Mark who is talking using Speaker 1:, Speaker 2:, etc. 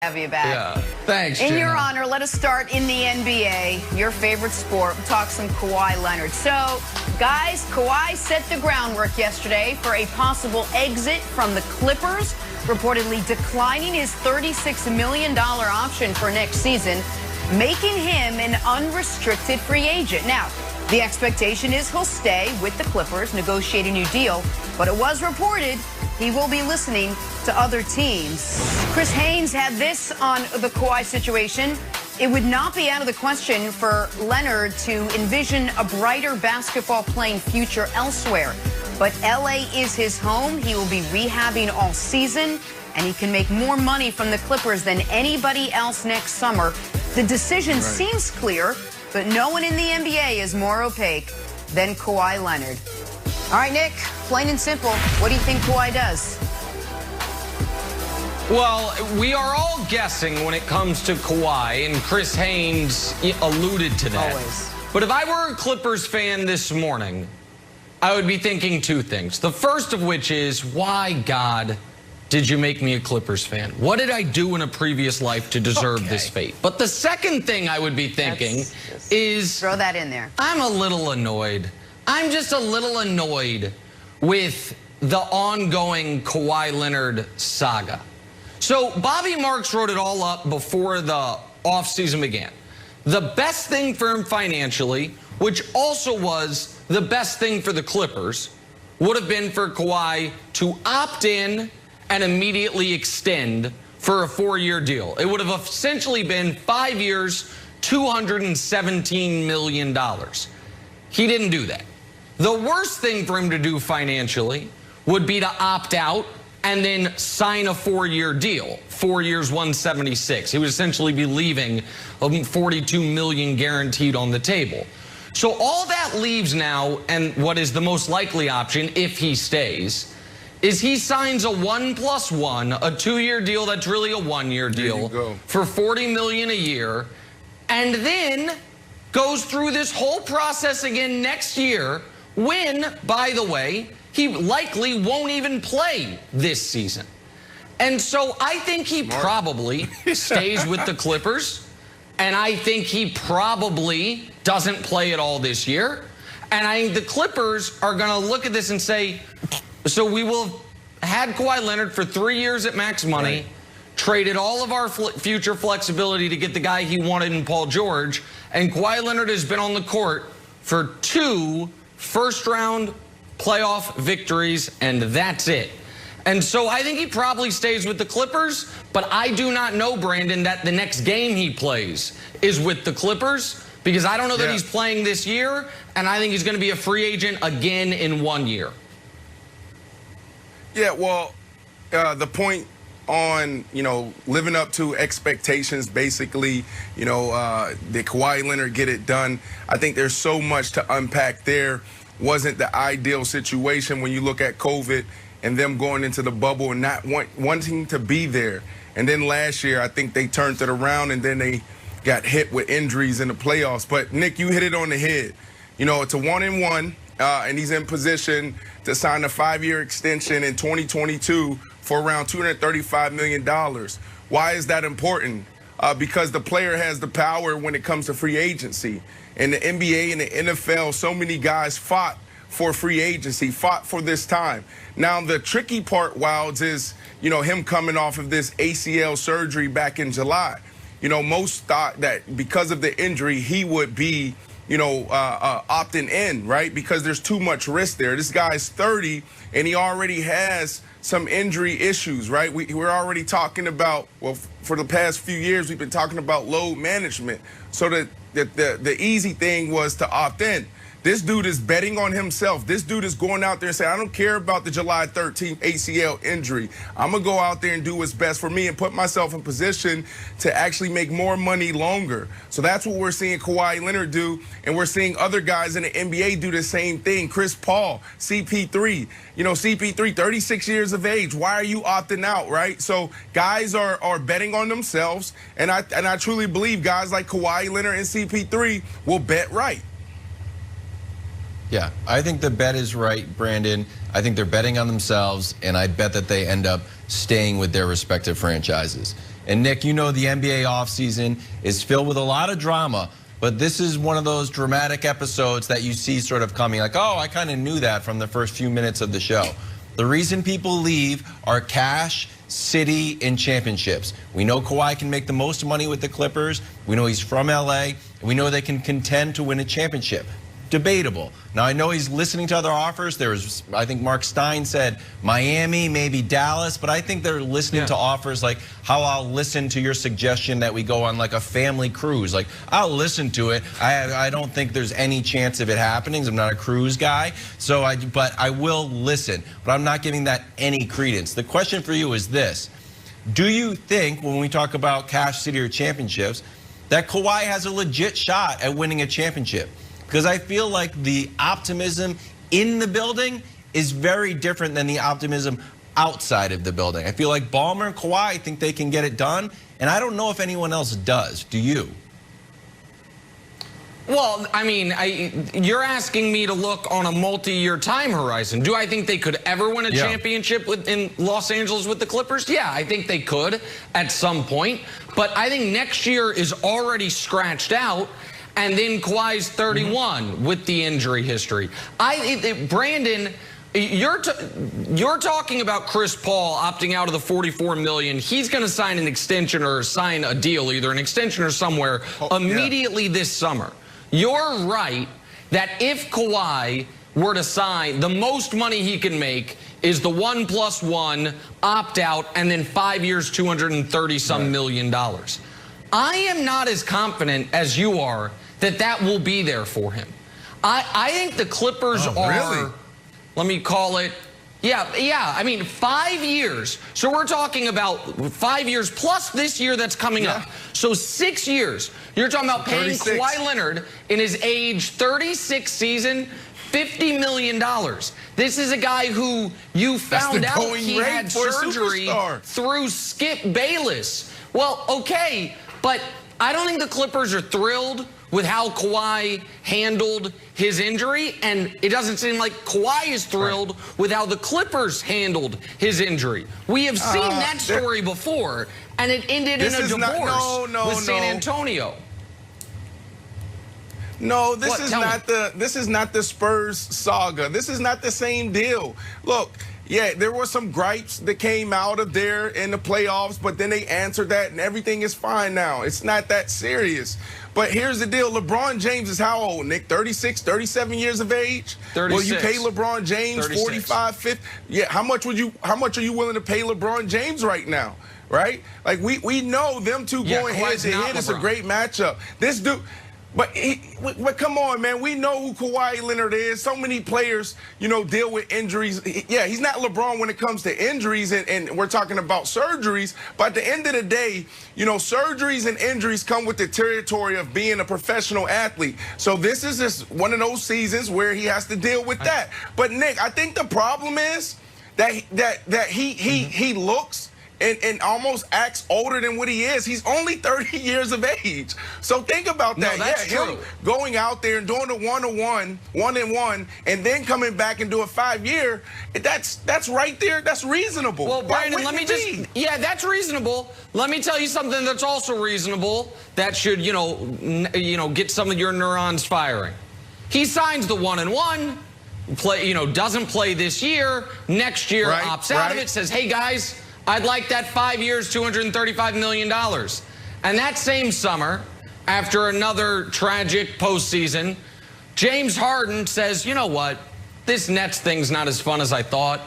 Speaker 1: Have you back.
Speaker 2: Yeah, thanks,
Speaker 1: In
Speaker 2: Jenna.
Speaker 1: your honor, let us start in the NBA, your favorite sport. We'll talk some Kawhi Leonard. So, guys, Kawhi set the groundwork yesterday for a possible exit from the Clippers, reportedly declining his $36 million option for next season, making him an unrestricted free agent. Now, the expectation is he'll stay with the Clippers, negotiate a new deal, but it was reported he will be listening to other teams. Chris Haynes had this on the Kawhi situation. It would not be out of the question for Leonard to envision a brighter basketball playing future elsewhere. But LA is his home. He will be rehabbing all season, and he can make more money from the Clippers than anybody else next summer. The decision seems clear, but no one in the NBA is more opaque than Kawhi Leonard. All right, Nick, plain and simple, what do you think Kawhi does?
Speaker 2: Well, we are all guessing when it comes to Kawhi, and Chris Haynes alluded to that.
Speaker 1: Always.
Speaker 2: But if I were a Clippers fan this morning, I would be thinking two things. The first of which is, why, God, did you make me a Clippers fan? What did I do in a previous life to deserve this fate? But the second thing I would be thinking is...
Speaker 1: Throw that in there.
Speaker 2: I'm a little annoyed. I'm just a little annoyed with the ongoing Kawhi Leonard saga. So Bobby Marks wrote it all up before the offseason began. The best thing for him financially, which also was the best thing for the Clippers, would have been for Kawhi to opt in and immediately extend for a 4-year deal. It would have essentially been 5 years, $217 million. He didn't do that. The worst thing for him to do financially would be to opt out and then sign a 4-year deal. 4 years, 176. He would essentially be leaving $42 million guaranteed on the table. So all that leaves now, and what is the most likely option if he stays, is he signs a 1+1, a 2-year deal that's really a 1-year deal for $40 million a year, and then goes through this whole process again next year when, by the way, he likely won't even play this season. And so I think he probably stays with the Clippers, and I think he probably doesn't play at all this year. And I think the Clippers are going to look at this and say, so we will have had Kawhi Leonard for 3 years at max money, traded all of our future flexibility to get the guy he wanted in Paul George, and Kawhi Leonard has been on the court for 2 first-round playoff victories, and that's it. And so I think he probably stays with the Clippers, but I do not know, Brandon, that the next game he plays is with the Clippers, because I don't know that he's playing this year, and I think he's going to be a free agent again in 1 year.
Speaker 3: Yeah, well, the point on, living up to expectations, basically, did Kawhi Leonard get it done? I think there's so much to unpack there. Wasn't the ideal situation when you look at COVID and them going into the bubble and not wanting to be there. And then last year, I think they turned it around and then they got hit with injuries in the playoffs. But, Nick, you hit it on the head. It's a 1-and-1, and he's in position to sign a 5-year extension in 2022 for around $235 million. Why is that important? Because the player has the power when it comes to free agency. In the NBA and the NFL, so many guys fought for free agency, fought for this time. Now, the tricky part, Wilds, is, him coming off of this ACL surgery back in July. Most thought that because of the injury, he would be, opting in, right? Because there's too much risk there. This guy's 30, and he already has some injury issues, right? We're already talking about, well, for the past few years, we've been talking about load management. So the easy thing was to opt in. This dude is betting on himself. This dude is going out there and saying, I don't care about the July 13th ACL injury. I'm going to go out there and do what's best for me and put myself in position to actually make more money longer. So that's what we're seeing Kawhi Leonard do, and we're seeing other guys in the NBA do the same thing. Chris Paul, CP3. CP3, 36 years of age. Why are you opting out, right? So guys are betting on themselves, and I truly believe guys like Kawhi Leonard and CP3 will bet right.
Speaker 4: Yeah, I think the bet is right, Brandon. I think they're betting on themselves, and I bet that they end up staying with their respective franchises. And Nick, you know the NBA offseason is filled with a lot of drama, but this is one of those dramatic episodes that you see sort of coming like, oh, I kind of knew that from the first few minutes of the show. The reason people leave are cash, city, and championships. We know Kawhi can make the most money with the Clippers. We know he's from LA, and we know they can contend to win a championship. Debatable. Now, I know he's listening to other offers. There's, I think Mark Stein said Miami, maybe Dallas, but I think they're listening to offers like how I'll listen to your suggestion that we go on like a family cruise. Like, I'll listen to it. I don't think there's any chance of it happening. I'm not a cruise guy, but I will listen. But I'm not giving that any credence. The question for you is this. Do you think, when we talk about cash, city, or championships, that Kawhi has a legit shot at winning a championship? Because I feel like the optimism in the building is very different than the optimism outside of the building. I feel like Ballmer and Kawhi think they can get it done, and I don't know if anyone else does. Do you?
Speaker 2: Well, I mean, you're asking me to look on a multi-year time horizon. Do I think they could ever win a championship in Los Angeles with the Clippers? Yeah, I think they could at some point. But I think next year is already scratched out. And then Kawhi's 31 with the injury history. Brandon, you're talking about Chris Paul opting out of the $44 million. He's going to sign an extension or sign a deal, either an extension or somewhere, immediately this summer. You're right that if Kawhi were to sign, the most money he can make is the 1+1 opt out and then 5 years, $230-some million. I am not as confident as you are that will be there for him. I think the Clippers are, let me call it, I mean, 5 years. So we're talking about 5 years plus this year that's coming up. So 6 years. You're talking about paying 36. Kawhi Leonard in his age 36 season, $50 million. This is a guy who you found out he had surgery through Skip Bayless. Well, okay, but I don't think the Clippers are thrilled with how Kawhi handled his injury, and it doesn't seem like Kawhi is thrilled with how the Clippers handled his injury. We have seen that story before, and it ended in a divorce with San Antonio.
Speaker 3: No, this is not the Spurs saga. This is not the same deal. Look, yeah, there were some gripes that came out of there in the playoffs, but then they answered that, and everything is fine now. It's not that serious. But here's the deal. LeBron James is how old, Nick? 36, 37 years of age?
Speaker 2: 36.
Speaker 3: Will you pay LeBron James
Speaker 2: 36.
Speaker 3: 45, 50? Yeah, how much are you willing to pay LeBron James right now? Right? Like, we know them two going head-to-head is a great matchup. This dude... But come on, man. We know who Kawhi Leonard is. So many players, deal with injuries. Yeah, he's not LeBron when it comes to injuries, and we're talking about surgeries. But at the end of the day, surgeries and injuries come with the territory of being a professional athlete. So this is just one of those seasons where he has to deal with that. But Nick, I think the problem is that he looks and almost acts older than what he is. He's only 30 years of age. So think about that.
Speaker 2: No, that's true.
Speaker 3: Him going out there and doing the 1-on-1, and then coming back and do a 5-year, that's right there. That's reasonable.
Speaker 2: Well, Brandon, that's reasonable. Let me tell you something that's also reasonable that should, get some of your neurons firing. He signs the 1-on-1, doesn't play this year, next year opts out of it, says, hey, guys, I'd like that 5 years, $235 million. And that same summer, after another tragic postseason, James Harden says, you know what? This Nets thing's not as fun as I thought.